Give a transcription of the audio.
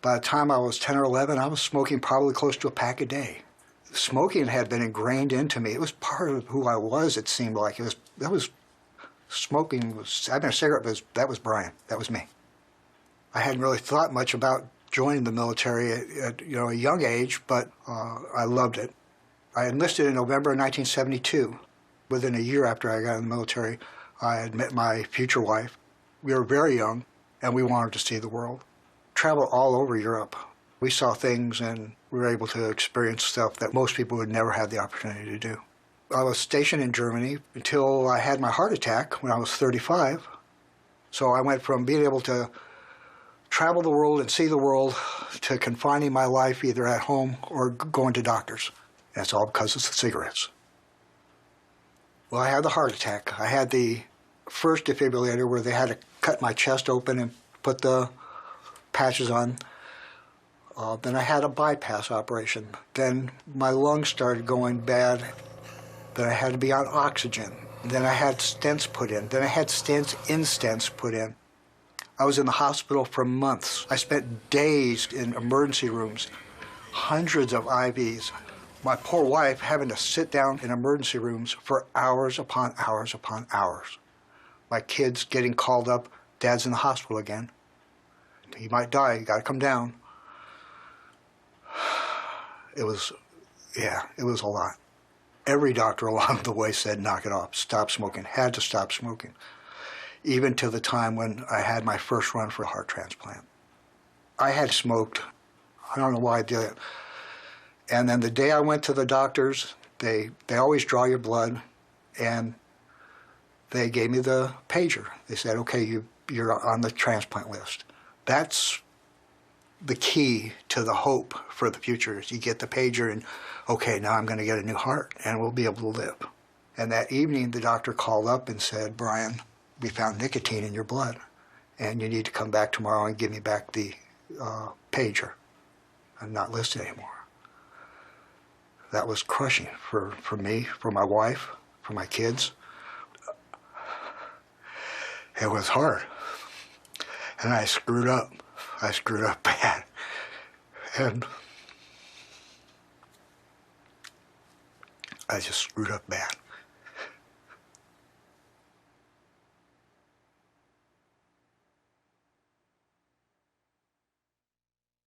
By the time I was 10 or 11, I was smoking probably close to a pack a day. Smoking had been ingrained into me. It was part of who I was, it seemed like. Smoking was, having a cigarette, that was Brian. That was me. I hadn't really thought much about joining the military at a young age, but I loved it. I enlisted in November of 1972. Within a year after I got in the military, I had met my future wife. We were very young, and we wanted to see the world. Traveled all over Europe. We saw things, and we were able to experience stuff that most people would never have the opportunity to do. I was stationed in Germany until I had my heart attack when I was 35. So I went from being able to travel the world and see the world to confining my life either at home or going to doctors. And it's all because of the cigarettes. Well, I had the heart attack. I had the first defibrillator where they had to cut my chest open and put the patches on. Then I had a bypass operation. Then my lungs started going bad. Then I had to be on oxygen. Then I had stents put in. Then I had stents in stents put in. I was in the hospital for months. I spent days in emergency rooms, hundreds of IVs. My poor wife having to sit down in emergency rooms for hours upon hours upon hours. My kids getting called up, Dad's in the hospital again. He might die, you gotta come down. It was a lot. Every doctor along the way said, knock it off, stop smoking, had to stop smoking. Even to the time when I had my first run for a heart transplant. I had smoked, I don't know why I did it. And then the day I went to the doctors, they always draw your blood, and they gave me the pager. They said, okay, you're on the transplant list. That's the key to the hope for the future, is you get the pager and, okay, now I'm gonna get a new heart and we'll be able to live. And that evening, the doctor called up and said, Brian, we found nicotine in your blood, and you need to come back tomorrow and give me back the pager. I'm not listed anymore. That was crushing for me, for my wife, for my kids. It was hard. And I screwed up. I screwed up bad. And I just screwed up bad.